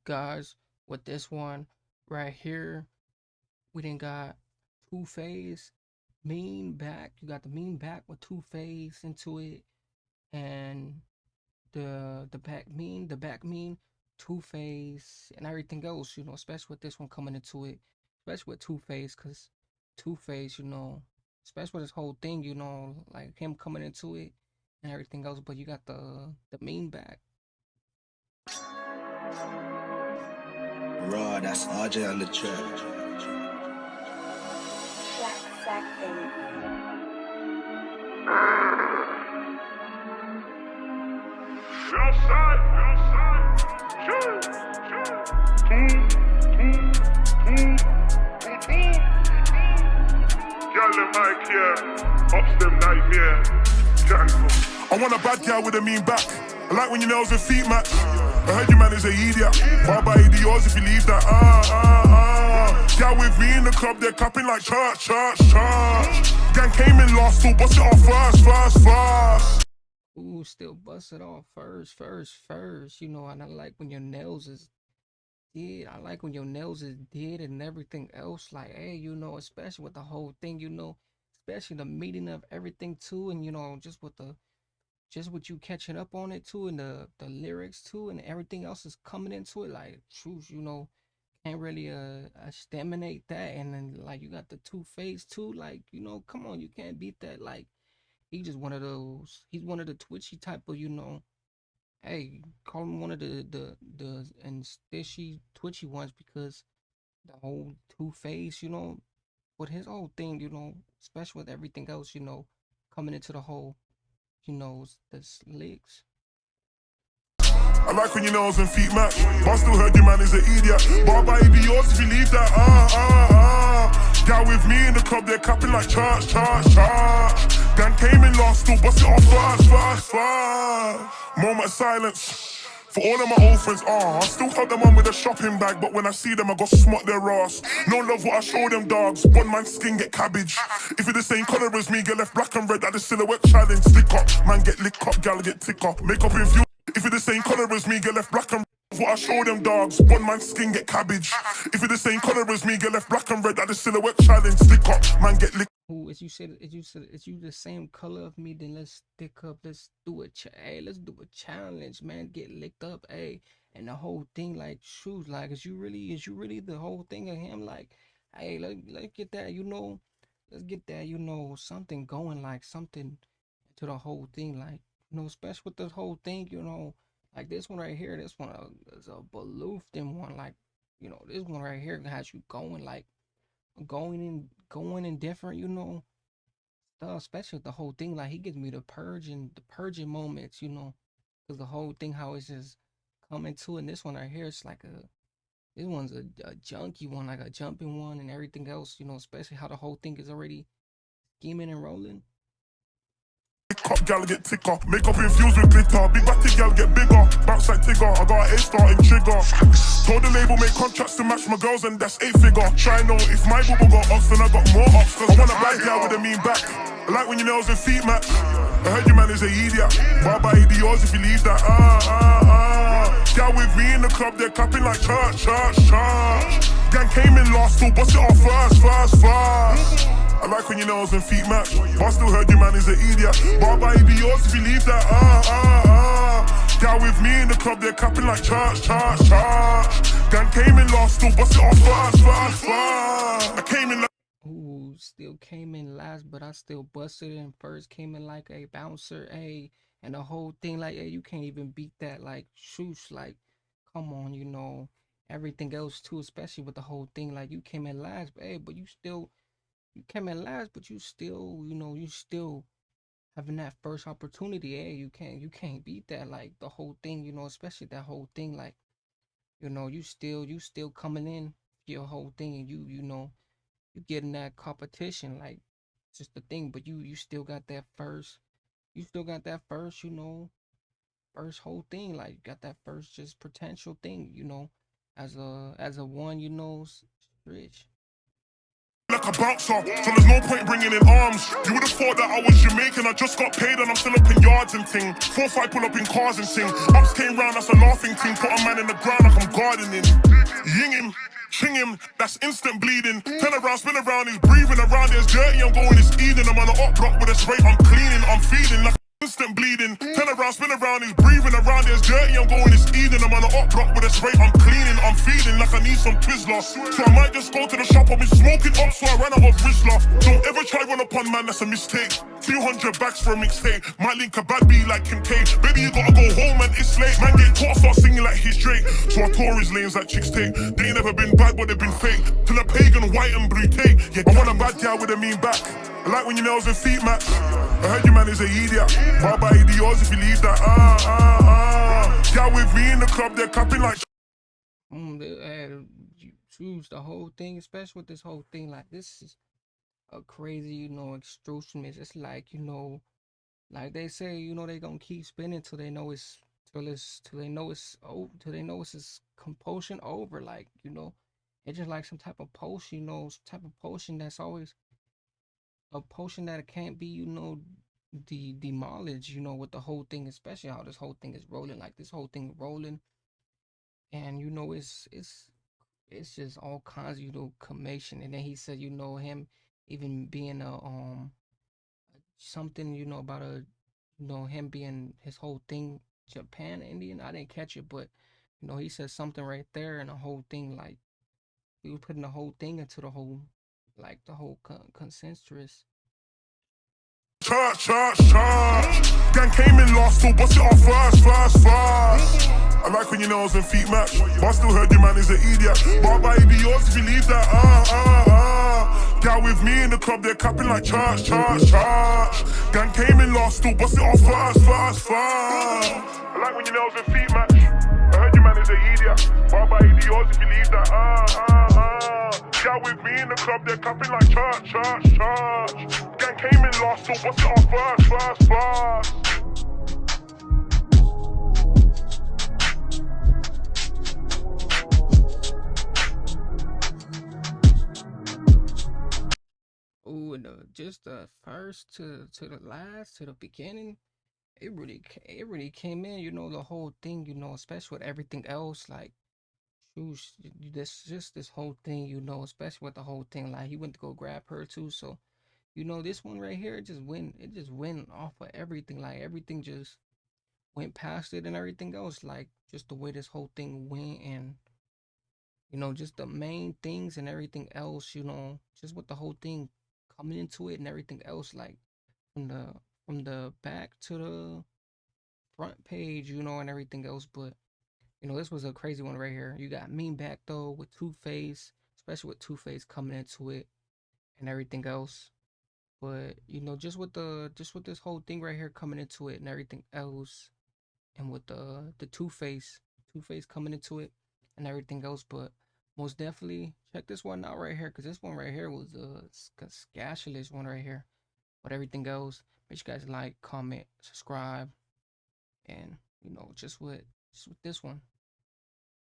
guys, with this one right here, we done got Two Phase, Mean back. You got the Mean back with Two Phase into it, and the back mean, Two Phase, and everything else. Especially with this one coming into it, especially with Two Phase, cause Two Phase, especially with this whole thing, like him coming into it and everything else. But you got the Mean back. Raw, that's RJ on the track. I want a bad girl with a mean back. I like when your nails and feet match. I heard you man is a idiot. But I'll buy you the yours if you leave that. Girl with me in the club, they're clapping like church. Gang came in last, still bust it off first. Ooh, still bust it off first. And I like when your nails is did. I like when your nails is did and everything else. Like, hey, especially with the whole thing, especially the meeting of everything too, and just with you catching up on it too, and the lyrics too, and everything else is coming into it. Like, truth, can't really exterminate that. And then like you got the Two Face too. Like, come on, you can't beat that. Like, he's just one of those. He's one of the twitchy type of, hey, call him one of the and stishy twitchy ones, because the whole Two Face, with his whole thing, especially with everything else, coming into the whole, the slicks. I like when your nails and feet match. But I still heard you man is an idiot. But I'll buy you the yours if you leave that. Girl with me in the club, they're clapping like church. Gang came in last, still bust it off first. Moment of silence. For all of my old friends, I still hug them on with a shopping bag, but when I see them, I go smut their ass. No love what I show them dogs. One man's skin get cabbage. If you're the same color as me, get left black and red at the silhouette challenge. Stick up, man get lick up, gal get tick up. Make up in few. If you're the same color as me, get left black and red. What I show them dogs. One man's skin get cabbage. If you're the same color as me, get left black and red at the silhouette challenge. Stick up, man get lick. Who, as you the same color of me, then let's stick up. Let's do hey, let's do a challenge, man. Get licked up, hey, and the whole thing, like, shoot, like, is you really the whole thing of him, like, hey, let's get that, let's get that, something going, like something to the whole thing, like, especially with this whole thing, like this one right here, this one is a Baloofed one, like, this one right here has you going, like, going in different, stuff, especially with the whole thing. Like, he gives me the purging moments, because the whole thing, how it's just coming to it. And this one right here, it's like this one's a junky one, like a jumping one, and everything else, especially how the whole thing is already scheming and rolling. Up, gal get ticker. Makeup infused with glitter. Big batty gal get bigger. Bounce like Tigger. I got an A-star in trigger. Told the label make contracts to match my girls, and that's 8-figure. Try know if my bubble got ups, then I got more ups. Cause I want a bad gal with a mean back. I like when your nails and feet match. I heard you man is a idiot. But I'll buy you the yours if you leave that. Gal with me in the club, they're clapping like church. Gang came in last, still bust it off first. I like when your nails and feet match. But I still heard you man is an idiot. But I'll buy you the yours if you leave that. Gal with me in the club, they're clapping like church. Gang came in last, still bust it off first. I came in like. Ooh, still came in last, but I still busted it and first, came in like a bouncer, hey, and the whole thing, like, hey, you can't even beat that, like, shoosh, like, come on, everything else too, especially with the whole thing, like, you came in last, but hey, but you came in last, but you still having that first opportunity, hey, you can't beat that, like, the whole thing, especially that whole thing, like, you still coming in your whole thing, and you getting that competition, like, just the thing, but you still got that first, first whole thing, like, you got that first just potential thing, as a one, rich. like a bouncer, so there's no point bringing in arms. You would've thought that I was Jamaican, I just got paid and I'm still up in yards and ting. 4-5 pull up in cars and sing. Ups came round, that's a laughing thing. Put a man in the ground like I'm gardening. Ying him, ching him, that's instant bleeding. Turn around, spin around, he's breathing around, there's dirty, I'm going, it's eating. I'm on the up block with a spray, I'm cleaning, I'm feeding like instant bleeding. Turn around, spin around, he's breathing around, there's dirty, I'm going, it's eating. I'm on the up block with a spray, I'm cleaning, I'm feeding like I need some Twizzler. So I might just go to the shop, I've been smoking up, so I ran out of Rizzler. Don't ever try run upon man, that's a mistake. 200 bags for a mixtape, might link a bad B like Kim K. Baby, you gotta go home and it's late. Man get caught, start singing like he's Drake. So I tore his lanes like chicks take. They ain't never been bad, but they've been fake. Till a pagan, white and blue take. Yeah, I want a bad gal with a mean back. I like when your nails and feet match. I heard you man is a idiot. But by idiots if you leave that. Gal with me in the club, they're capping like. You choose the whole thing, especially with this whole thing. Like this is a crazy, extrusionist. It's like, like they say, they gonna keep spinning till they know it's till they know it's till they know it's compulsion over. Like, it's just like some type of potion, some type of potion that's always a potion that it can't be, demolished, with the whole thing, especially how this whole thing is rolling, like this whole thing rolling, and it's just all kinds of, commotion. And then he said, him even being a something, about him being his whole thing Japan Indian. I didn't catch it, but he said something right there, and the whole thing, like he was putting the whole thing into the whole, like the whole consensus. Church. Gang came in last, still bust it off first. I like when your nails and feet match, but I still heard you man is an idiot. But by idiots if you leave that, Gal with me in the club, they're capping like church. Gang came in last, still bust it off first. I like when your nails and feet match. I heard you man is an idiot. But by idiots if you leave that, Gal with me in the club, they're capping like church. Gang came in last, still bust it off first. Oh, and just the first to the last to the beginning, it really came in. The whole thing. Especially with everything else, like this whole thing. Especially with the whole thing. Like he went to go grab her too. So this one right here, it just went off of everything. Like everything just went past it and everything else. Like just the way this whole thing went, and just the main things and everything else, just with the whole thing coming into it and everything else, like from the back to the front page, and everything else. But this was a crazy one right here. You got Mean Back though with Two Face, especially with Two Face coming into it and everything else. But just with this whole thing right here coming into it and everything else, and with the Two Face coming into it and everything else. But most definitely check this one out right here, because this one right here was a scandalous one right here. But everything else, make sure you guys like, comment, subscribe, and just with this one.